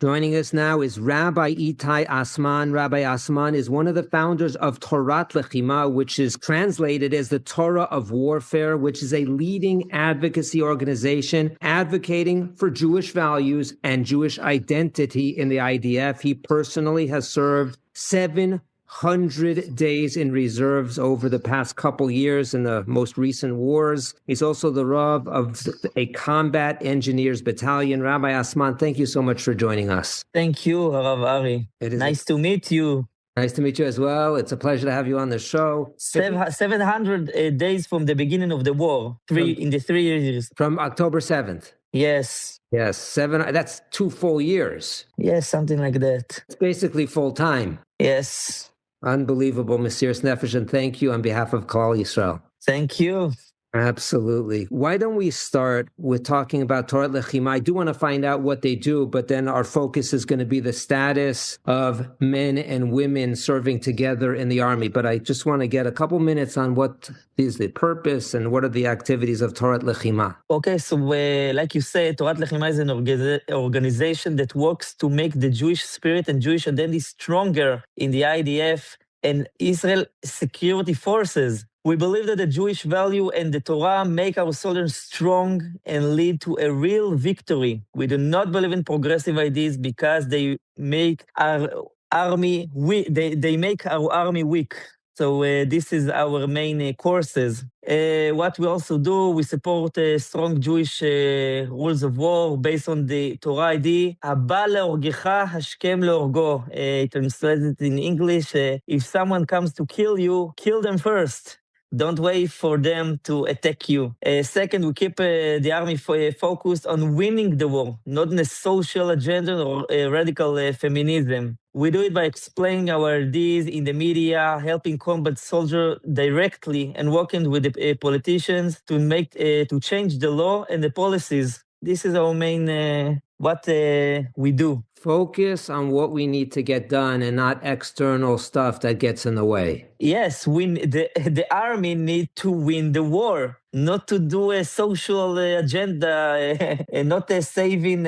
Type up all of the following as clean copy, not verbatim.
Joining us now is Rabbi Itai Asman. Rabbi Asman is one of the founders of Taurat Lechima, which is translated as the Torah of Warfare, which is a leading advocacy organization advocating for Jewish values and Jewish identity in the IDF. He personally has served 700 days in reserves over the past couple years in the most recent wars. He's also the Rav of a combat engineers battalion. Rabbi Asman, thank you so much for joining us. Thank you, Rav Ari. Nice to meet you. Nice to meet you as well. It's a pleasure to have you on the show. 700 days from the beginning of the war, in the 3 years. From October 7th. Yes. Yes, that's 2 full years. Yes, something like that. It's basically full time. Yes. Unbelievable, Mesiras Nefesh, and thank you on behalf of Klal Yisrael. Thank you. Absolutely. Why don't we start with talking about Taurat Lechima? I do want to find out what they do, but then our focus is going to be the status of men and women serving together in the army. But I just want to get a couple minutes on what is the purpose and what are the activities of Taurat Lechima. Okay, so like you said, Taurat Lechima is an organization that works to make the Jewish spirit and Jewish identity stronger in the IDF and Israel security forces. We believe that the Jewish value and the Torah make our soldiers strong and lead to a real victory. We do not believe in progressive ideas because they make our army weak. They make our army weak. So this is our main courses. What we also do, we support strong Jewish rules of war based on the Torah ID. Haba leorgecha hashkem leorgo. Translated in English, if someone comes to kill you, kill them first. Don't wait for them to attack you. Second, we keep the army focused on winning the war, not in a social agenda or radical feminism. We do it by explaining our ideas in the media, helping combat soldiers directly, and working with the politicians to change the law and the policies. This is our main what we do. Focus on what we need to get done and not external stuff that gets in the way. Yes, the army need to win the war, not to do a social agenda, not saving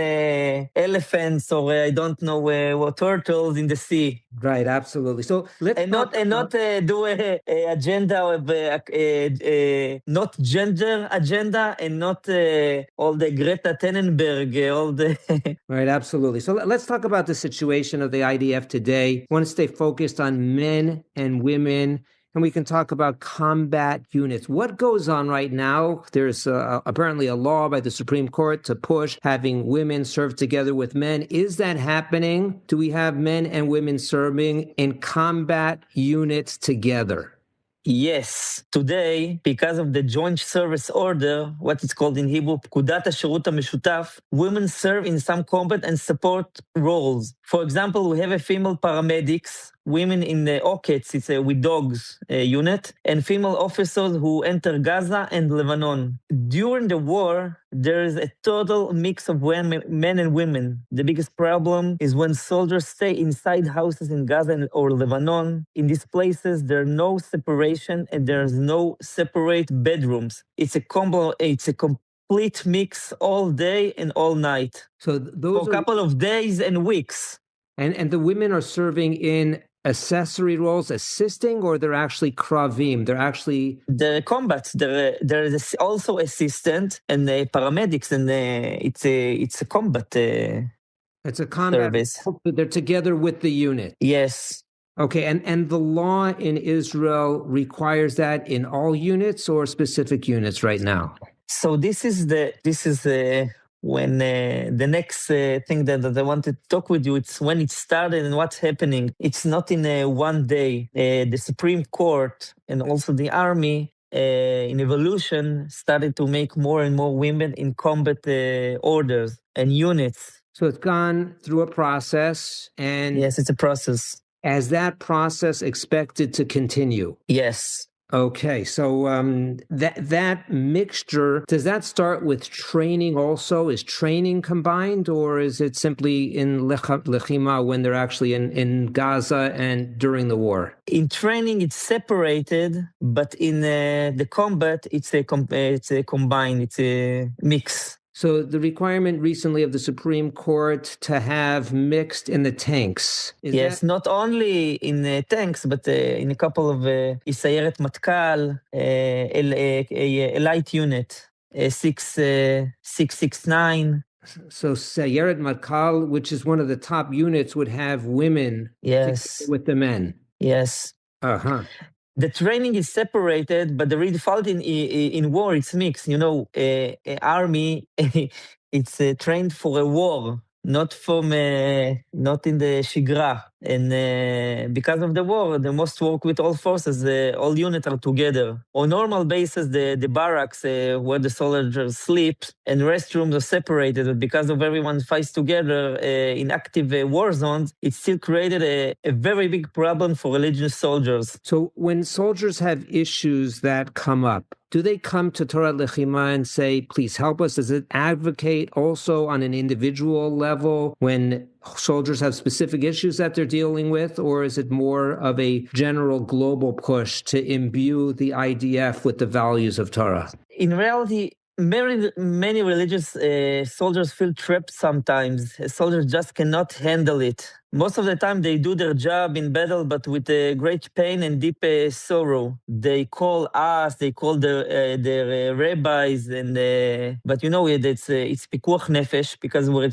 elephants or I don't know what turtles in the sea. Right, absolutely. So let's not do a agenda of not gender agenda and not all the Greta Thunberg, all the right, absolutely. So let's talk about the situation of the IDF today. I want to stay focused on men and women. And we can talk about combat units. What goes on right now? There's apparently a law by the Supreme Court to push having women serve together with men. Is that happening? Do we have men and women serving in combat units together? Yes. Today, because of the Joint Service Order, what it's called in Hebrew, Pkudat HaShirut HaMeshutaf, women serve in some combat and support roles. For example, we have a female paramedics, women in the OCETS, it's a with dogs unit, and female officers who enter Gaza and Lebanon. During the war, there is a total mix of men and women. The biggest problem is when soldiers stay inside houses in Gaza or Lebanon. In these places, there are no separation and there's no separate bedrooms. It's a complete mix all day and all night. So those for a couple of days and weeks. And the women are serving in accessory roles, assisting, or they're actually kravim? They're actually the combat. There is also assistant and paramedics, and it's a combat. It's a combat service. They're together with the unit. Yes. Okay, and the law in Israel requires that in all units or specific units right now? So this is when the next thing that I wanted to talk with you, it's when it started and what's happening. It's not in one day. The Supreme Court and also the army in evolution started to make more and more women in combat orders and units. So it's gone through a process, and yes, it's a process. Is that process expected to continue? Yes. Okay, so that mixture, does that start with training also? Is training combined, or is it simply in Lechima when they're actually in Gaza and during the war? In training, it's separated, but in the combat, it's a combined, it's a mix. So the requirement recently of the Supreme Court to have mixed in the tanks. Yes, not only in tanks, but in a couple of סיירת מטכ"ל, a light unit, 669. So Sayeret Matkal, which is one of the top units, would have women Yes. with the men. Yes. Uh-huh. The training is separated, but the default in war, it's mixed. You know, army, it's trained for a war, not not in the shigra. And because of the war, they must work with all forces, all units are together. On normal basis, the barracks where the soldiers sleep and restrooms are separated, but because of everyone fights together in active war zones, it still created a very big problem for religious soldiers. So when soldiers have issues that come up, do they come to Torah Lechima and say, please help us? Does it advocate also on an individual level when soldiers have specific issues that they're dealing with, or is it more of a general global push to imbue the IDF with the values of Torah? In reality, many religious soldiers feel trapped sometimes. Soldiers just cannot handle it. Most of the time, they do their job in battle, but with great pain and deep sorrow. They call us, they call their rabbis, and but you know it's pikuach nefesh because we're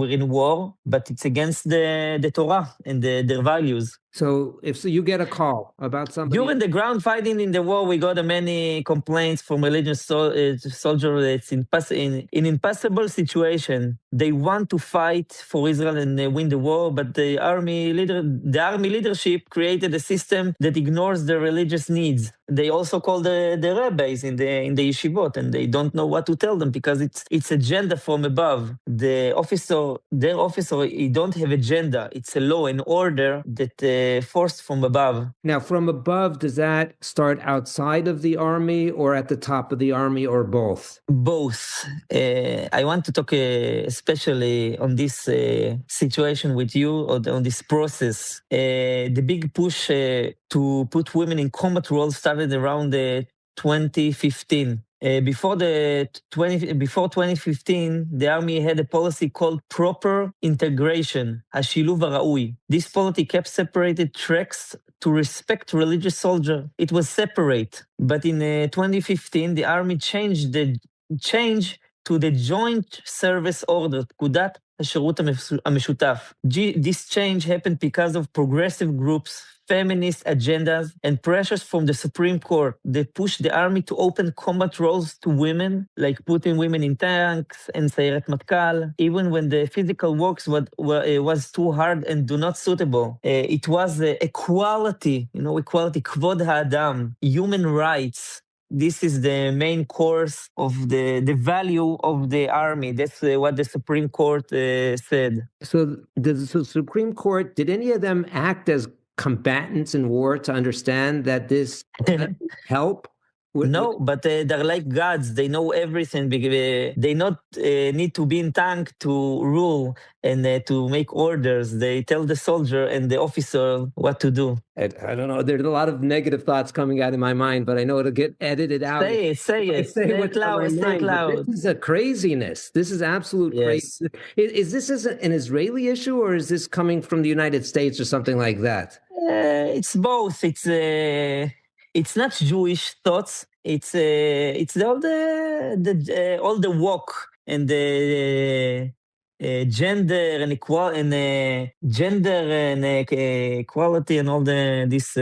in war, but it's against the Torah and their values. So if you get a call about somebody... During the ground fighting in the war, we got many complaints from religious soldiers. It's in impossible situation. They want to fight for Israel and win the war, but the army leadership created a system that ignores their religious needs. They also call the rabbis in the yeshivot, and they don't know what to tell them because it's agenda from above. Their officer, he don't have agenda. It's a law and order that forced from above. Now, from above, does that start outside of the army or at the top of the army or both? Both. I want to talk especially on this situation with you or on this process. The big push to put women in combat roles started around 2015. Before 2015, the army had a policy called proper integration, השילוב הראוי. This policy kept separated tracks to respect religious soldiers. It was separate. But in 2015, the army changed to the Joint Service Order, פקודת השירות המשותף. This change happened because of progressive groups, feminist agendas, and pressures from the Supreme Court that pushed the army to open combat roles to women, like putting women in tanks and סיירת מטכ"ל, even when the physical works was too hard and not suitable. It was equality, כבוד האדם, human rights. This is the main course of the value of the army. That's what the Supreme Court said. So the Supreme Court, did any of them act as combatants in war to understand that this help? No, but they're like gods. They know everything. They not need to be in tank to rule and to make orders. They tell the soldier and the officer what to do. I don't know. There's a lot of negative thoughts coming out in my mind, but I know it'll get edited out. Say it. Say it loud. This is a craziness. This is absolute crazy. Is this an Israeli issue or is this coming from the United States or something like that? It's both. It's not Jewish thoughts. It's all the walk and the gender and equality and all this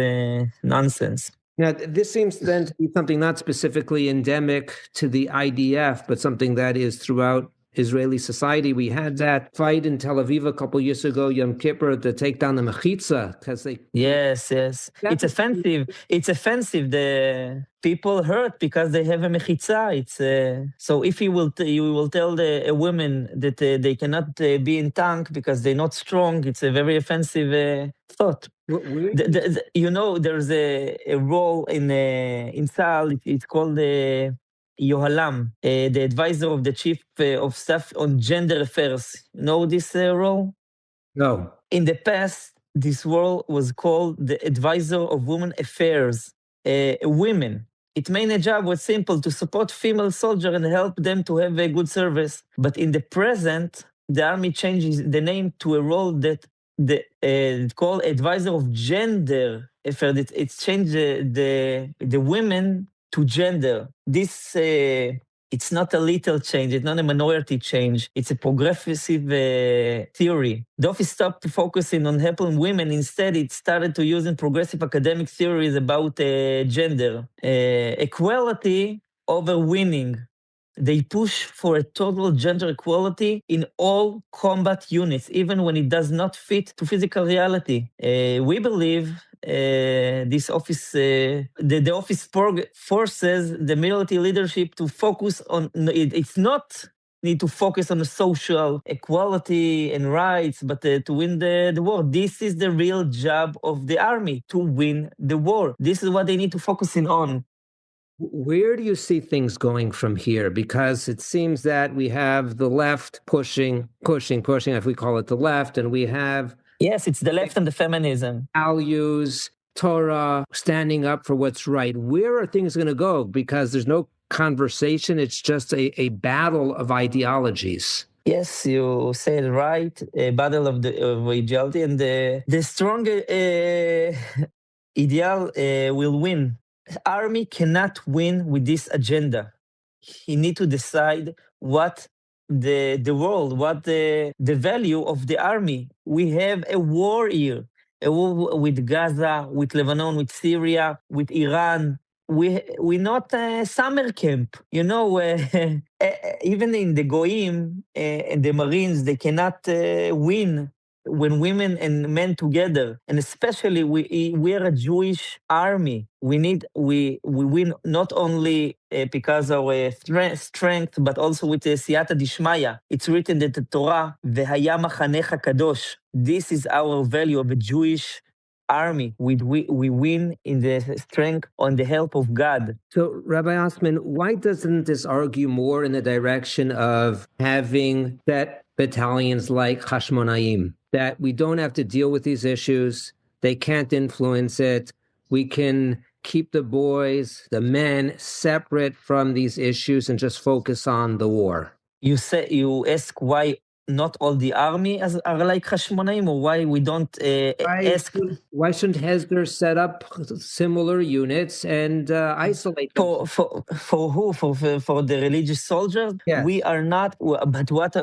nonsense. Now, this seems then to be something not specifically endemic to the IDF, but something that is throughout Israeli society. We had that fight in Tel Aviv a couple years ago, Yom Kippur, to take down the mechitza because they... Yes. It's offensive. The people hurt because they have a mechitza. So if you will tell a woman that they cannot be in tank because they're not strong, it's a very offensive thought. There's a role in Tzahal. It's called Yohalam, the advisor of the chief of staff on gender affairs. You know this role? No. In the past, this role was called the advisor of women affairs. Women Its main job was simple, to support female soldiers and help them to have a good service. But in the present, the army changes the name to a role that called advisor of gender. It's changed the women to gender. This it's not a little change, it's not a minority change, it's a progressive theory. The office stopped focusing on helping women, instead it started to use progressive academic theories about gender. Equality over winning. They push for a total gender equality in all combat units, even when it does not fit to physical reality. We believe this office, the office forces the military leadership to focus on, it's not need to focus on the social equality and rights, but to win the war. This is the real job of the army, to win the war. This is what they need to focus in on. Where do you see things going from here? Because it seems that we have the left pushing, if we call it the left, and we have... Yes, it's the left and the feminism. Values, Torah, standing up for what's right. Where are things going to go? Because there's no conversation. It's just a battle of ideologies. Yes, you said it right. A battle of ideology, and the stronger ideal will win. Army cannot win with this agenda. He need to decide what the world, what the value of the army. We have a war here, a war with Gaza, with Lebanon, with Syria, with Iran. We're not a summer camp, you know. Even in the Goyim and the Marines, they cannot win when women and men together, and especially we are a Jewish army. We win not only because of our strength, but also with siyata dishmaya. It's written that the Torah, v'haya machanecha kadosh. This is our value of a Jewish army. We win in the strength on the help of God. So, Rabbi Asman, why doesn't this argue more in the direction of having that battalions like Hashmonaim, that we don't have to deal with these issues, they can't influence it, we can keep the boys, the men, separate from these issues and just focus on the war? You ask why not all the army are like Hashmonaim, or why we don't ask... Why shouldn't Hezbollah set up similar units and isolate them? For who? For the religious soldiers? Yes. We are not, but what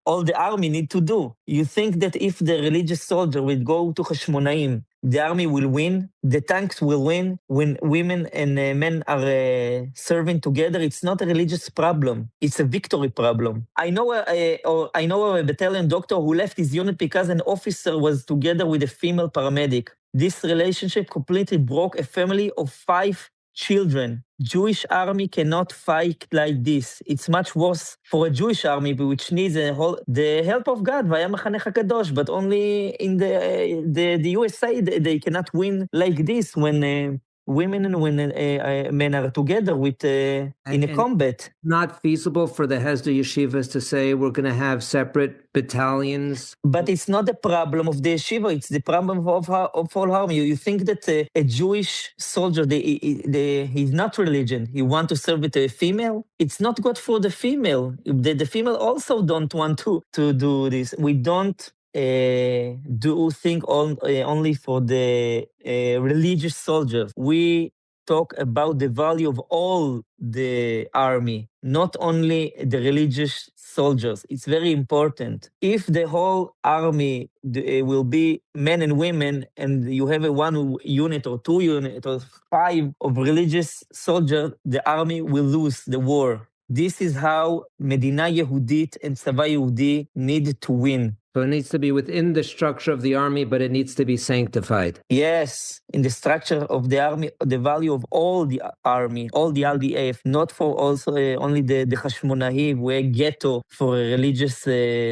all the army need to do? You think that if the religious soldier will go to Hashmonaim, the army will win, the tanks will win? When women and men are serving together, it's not a religious problem. It's a victory problem. I know a battalion doctor who left his unit because an officer was together with a female paramedic. This relationship completely broke a family of 5 children. Jewish army cannot fight like this. It's much worse for a Jewish army, which needs the help of God, v'haya machanecha kadosh. But only in the USA they cannot win like this when women and men are together with in a combat. Not feasible for the Hesder yeshivas to say we're going to have separate battalions. But it's not the problem of the yeshiva; it's the problem of all army. You think that a Jewish soldier, he's not religion. He want to serve with a female. It's not good for the female. The female also don't want to do this. We don't do think only for the religious soldiers. We talk about the value of all the army, not only the religious soldiers. It's very important. If the whole army will be men and women, and you have a 1 unit or 2 units or 5 of religious soldiers, the army will lose the war. This is how Medina Yehudit and Tzava Yehudi need to win. So it needs to be within the structure of the army, but it needs to be sanctified. Yes, in the structure of the army, the value of all the army, all the IDF, not for also only the Hashmonaim, we're ghetto for religious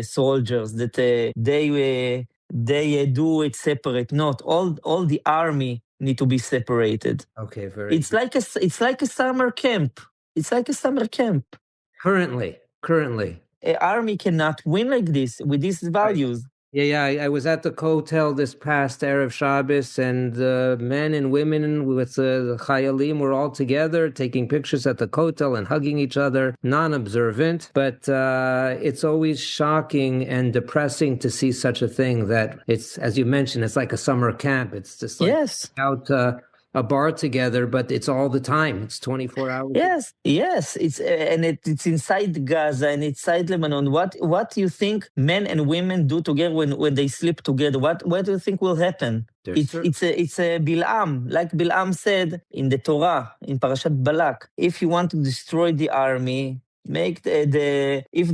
soldiers, that they do it separate. Not all the army need to be separated. Okay, very. It's like a summer camp. It's like a summer camp. Currently. An army cannot win like this with these values. Yeah. I was at the Kotel this past Erev Shabbos, and men and women with the Chayalim were all together taking pictures at the Kotel and hugging each other, non-observant. But it's always shocking and depressing to see such a thing that it's, as you mentioned, it's like a summer camp. It's just like Yes. out a bar together, but it's all the time. It's 24 hours. Yes. It's inside Gaza and inside Lebanon. What do you think men and women do together when they sleep together? What do you think will happen? It's a Bilam, like Bilam said in the Torah in Parashat Balak. If you want to destroy the army, make if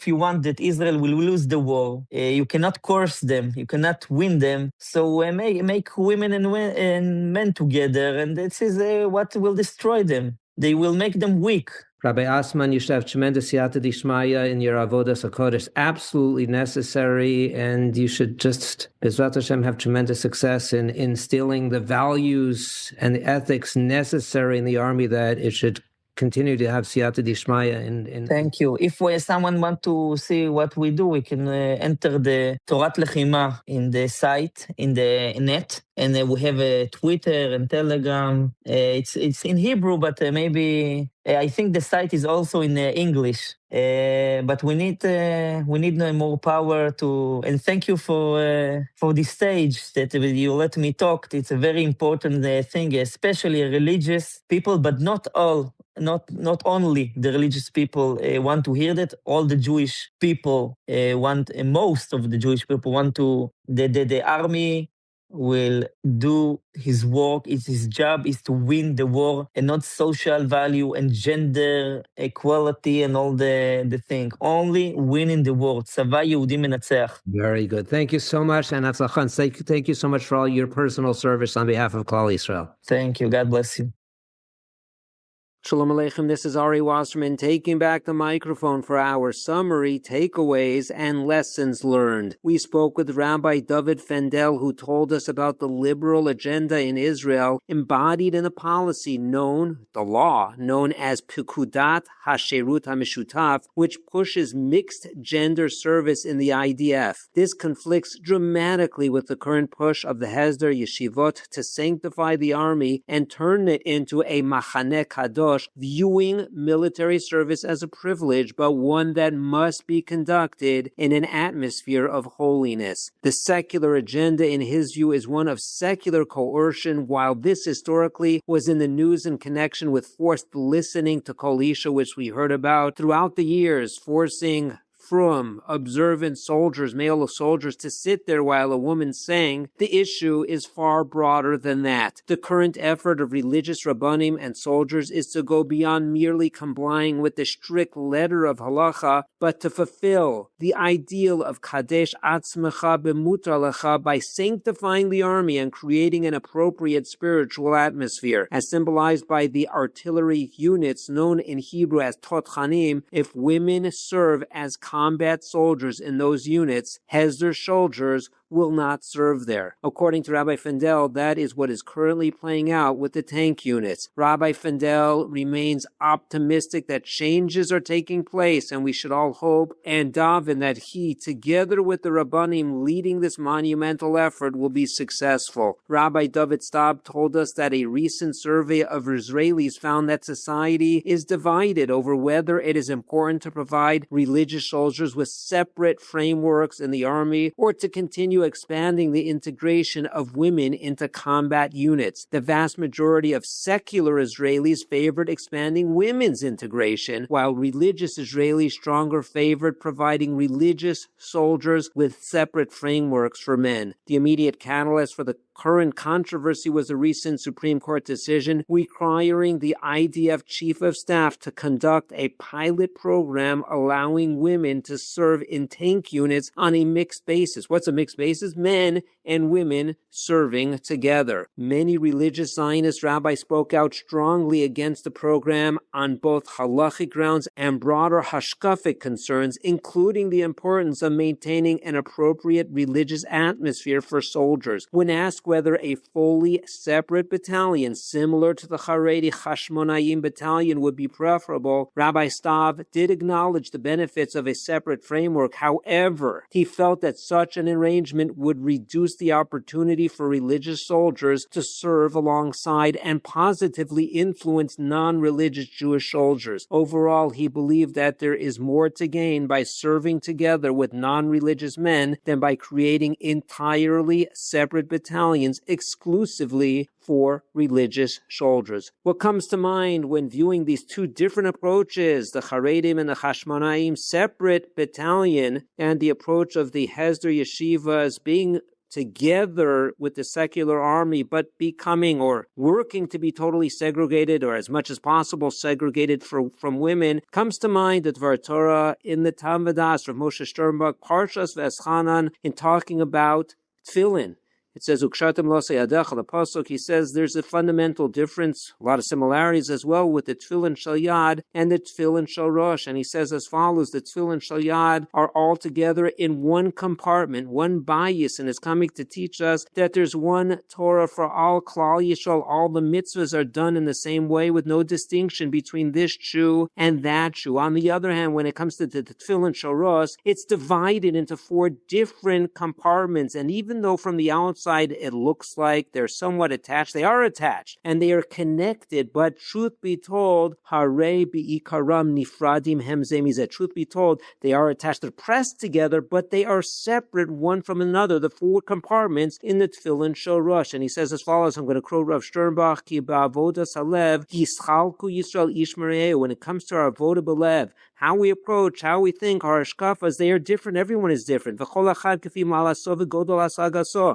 you want that Israel will lose the war, you cannot curse them, you cannot win them. So make women and men together, and this is what will destroy them. They will make them weak. Rabbi Asman, you should have tremendous siyata dishmaya in your avodas hakodesh, absolutely necessary, and you should just, Bezrat Hashem, have tremendous success in instilling the values and the ethics necessary in the army, that it should continue to have siyata dishmaya. Thank you. If someone want to see what we do, we can enter the Torat Lechima in the site, in the net, and we have a Twitter and Telegram. It's in Hebrew, but maybe I think the site is also in English. But we need more power to. And thank you for this stage that you let me talk. It's a very important thing, especially religious people, but not all. Not only the religious people want to hear that. All the Jewish people want. Most of the Jewish people want to. The army will do his work. It's his job is to win the war, and not social value and gender equality and all the thing. Only winning the war. צבא יהודי מנצח. Very good. Thank you so much, and thank you so much for all your personal service on behalf of Klal Yisrael. Thank you. God bless you. Shalom Aleichem, this is Ari Wasserman taking back the microphone for our summary, takeaways, and lessons learned. We spoke with Rabbi David Fendel, who told us about the liberal agenda in Israel embodied in a policy the law known as Pekudat HaSherut HaMeshutaf, which pushes mixed gender service in the IDF. This conflicts dramatically with the current push of the Hesder Yeshivot to sanctify the army and turn it into a Machaneh Kadosh, viewing military service as a privilege, but one that must be conducted in an atmosphere of holiness. The secular agenda, in his view, is one of secular coercion, while this historically was in the news in connection with forced listening to Kol Isha, which we heard about throughout the years, forcing from observant soldiers, male soldiers, to sit there while a woman sang. The issue is far broader than that. The current effort of religious rabbanim and soldiers is to go beyond merely complying with the strict letter of halacha, but to fulfill the ideal of kadesh atzmecha b'mutar lecha by sanctifying the army and creating an appropriate spiritual atmosphere, as symbolized by the artillery units known in Hebrew as totchanim. If women serve as combat soldiers in those units, Hesder soldiers will not serve there. According to Rabbi Fendel, that is what is currently playing out with the tank units. Rabbi Fendel remains optimistic that changes are taking place, and we should all hope and daven that he, together with the Rabbanim leading this monumental effort, will be successful. Rabbi David Stab told us that a recent survey of Israelis found that society is divided over whether it is important to provide religious soldiers with separate frameworks in the army or to continue expanding the integration of women into combat units. The vast majority of secular Israelis favored expanding women's integration, while religious Israelis stronger favored providing religious soldiers with separate frameworks for men. The immediate catalyst for the current controversy was a recent Supreme Court decision requiring the IDF Chief of Staff to conduct a pilot program allowing women to serve in tank units on a mixed basis. What's a mixed basis? Men and women serving together. Many religious Zionist rabbis spoke out strongly against the program on both halachic grounds and broader hashkafic concerns, including the importance of maintaining an appropriate religious atmosphere for soldiers. When asked whether a fully separate battalion similar to the Haredi Hashmonaim battalion would be preferable, Rabbi Stav did acknowledge the benefits of a separate framework. However, he felt that such an arrangement would reduce the opportunity for religious soldiers to serve alongside and positively influence non-religious Jewish soldiers. Overall, he believed that there is more to gain by serving together with non-religious men than by creating entirely separate battalions exclusively for religious soldiers. What comes to mind when viewing these two different approaches, the Haredim and the Hashmonaim separate battalion, and the approach of the Hesder yeshivas being together with the secular army, but becoming or working to be totally segregated, or as much as possible segregated from women, comes to mind the Dvar Torah in the Tamvadas from Moshe Sternbach, Parshas Veschanan, in talking about tefillin. It says, Ukshatim losei yadecha, the pasuk, he says there's a fundamental difference, a lot of similarities as well with the tefillin shel yad and the tefillin shel rosh. And he says as follows, the tefillin shel yad are all together in one compartment, one bias, and it's coming to teach us that there's one Torah for all Klal Yisrael. All the mitzvahs are done in the same way with no distinction between this Jew and that Jew. On the other hand, when it comes to the tefillin shel rosh, it's divided into 4 different compartments, and even though from the outside it looks like they're somewhat attached, they are attached and they are connected, but truth be told, Harei bi'ikaram nifradim hem ze mizeh. Truth be told, they are attached, they're pressed together, but they are separate one from another, the 4 compartments in the tefillin shel rosh. And he says as follows, I'm going to quote Rav Sternbach, Ki ba'avodas halev yischalku Yisrael ish mer'ehu. When it comes to our avodah b'lev, how we approach, how we think, our hashkafas, they are different. Everyone is different.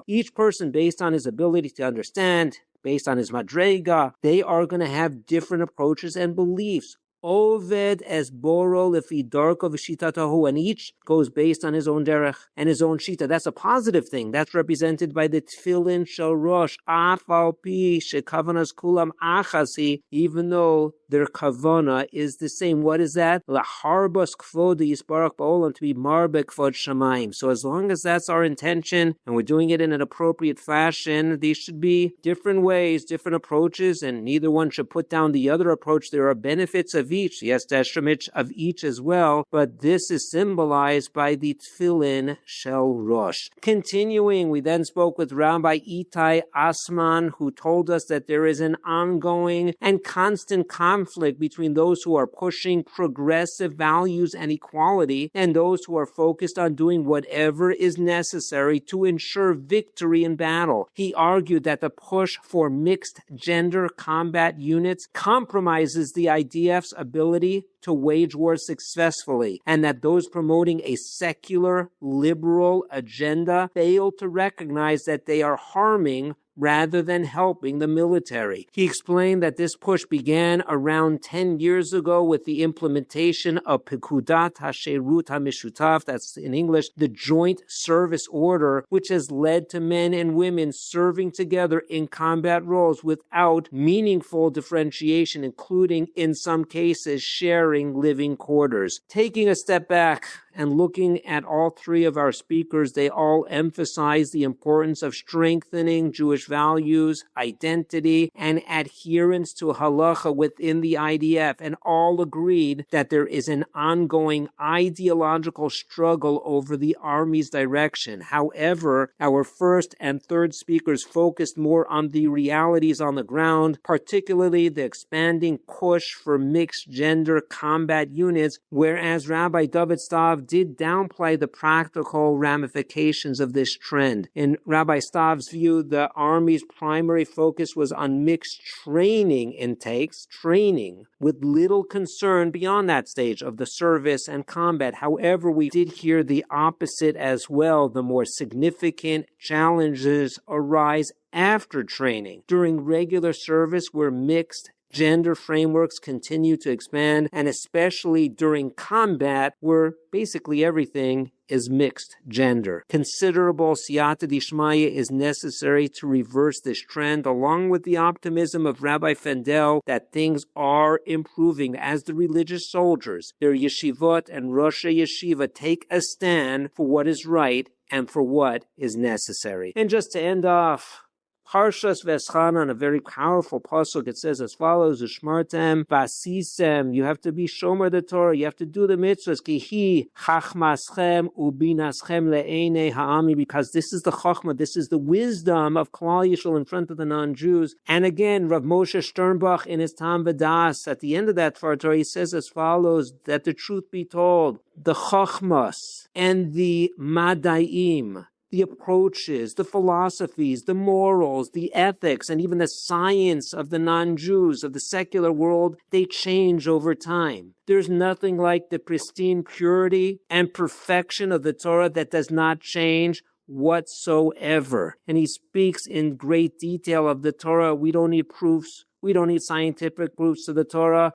Each person, based on his ability to understand, based on his madrega, they are going to have different approaches and beliefs. Oved es boro lefi darko v'shitatahu, and each goes based on his own derech and his own shita. That's a positive thing. That's represented by the tefillin shel rosh. Afal pi shekavanas kulam achasi, even though their kavana is the same. What is that? Laharbas kvod yisbarach ba'olam, to be marbek kvod shamayim. So as long as that's our intention and we're doing it in an appropriate fashion, these should be different ways, different approaches, and neither one should put down the other approach. There are benefits of each, yes, Deshramich of each as well, but this is symbolized by the tefillin shel rosh. Continuing, we then spoke with Rabbi Itai Asman, who told us that there is an ongoing and constant conflict between those who are pushing progressive values and equality and those who are focused on doing whatever is necessary to ensure victory in battle. He argued that the push for mixed gender combat units compromises the IDF's ability to wage war successfully, and that those promoting a secular, liberal agenda fail to recognize that they are harming rather than helping the military. He explained that this push began around 10 years ago with the implementation of Pekudat HaSherut HaMishutaf, that's in English, the Joint Service Order, which has led to men and women serving together in combat roles without meaningful differentiation, including, in some cases, sharing living quarters. Taking a step back and looking at all 3 of our speakers, they all emphasize the importance of strengthening Jewish values, identity, and adherence to halacha within the IDF, and all agreed that there is an ongoing ideological struggle over the Army's direction. However, our first and third speakers focused more on the realities on the ground, particularly the expanding push for mixed gender combat units, whereas Rabbi David Stav did downplay the practical ramifications of this trend. In Rabbi Stav's view, the Army's primary focus was on mixed training intakes, training with little concern beyond that stage of the service and combat. However, we did hear the opposite as well. The more significant challenges arise after training. During regular service, where mixed gender frameworks continue to expand, and especially during combat, where basically everything is mixed gender. Considerable siyata dishmaya is necessary to reverse this trend, along with the optimism of Rabbi Fendel that things are improving as the religious soldiers, their yeshivot and Rosh Yeshiva, take a stand for what is right and for what is necessary. And just to end off, Parshas Veschanan, a very powerful pasuk, it says as follows: Ushmartem vasisem. You have to be shomer the Torah. You have to do the mitzvahs. Kihi chachmaschem ubinaschem le'enei ha'ami. Because this is the chachma, this is the wisdom of Klal Yisrael in front of the non-Jews. And again, Rav Moshe Sternbach in his Tam V'das, at the end of that Torah, he says as follows: that the truth be told, the chachmas and the madaim, the approaches, the philosophies, the morals, the ethics, and even the science of the non-Jews, of the secular world, they change over time. There's nothing like the pristine purity and perfection of the Torah that does not change whatsoever. And he speaks in great detail of the Torah. We don't need proofs. We don't need scientific proofs to the Torah.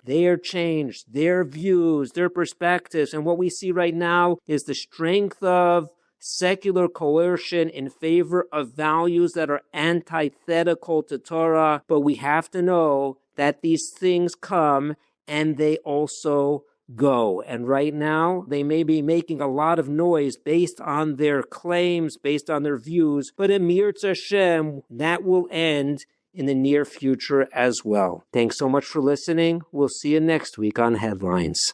Their change, their views, their perspectives. And what we see right now is the strength of secular coercion in favor of values that are antithetical to Torah. But we have to know that these things come and they also go. And right now, they may be making a lot of noise based on their claims, based on their views, but Emir Hashem, that will end in the near future as well. Thanks so much for listening. We'll see you next week on Headlines.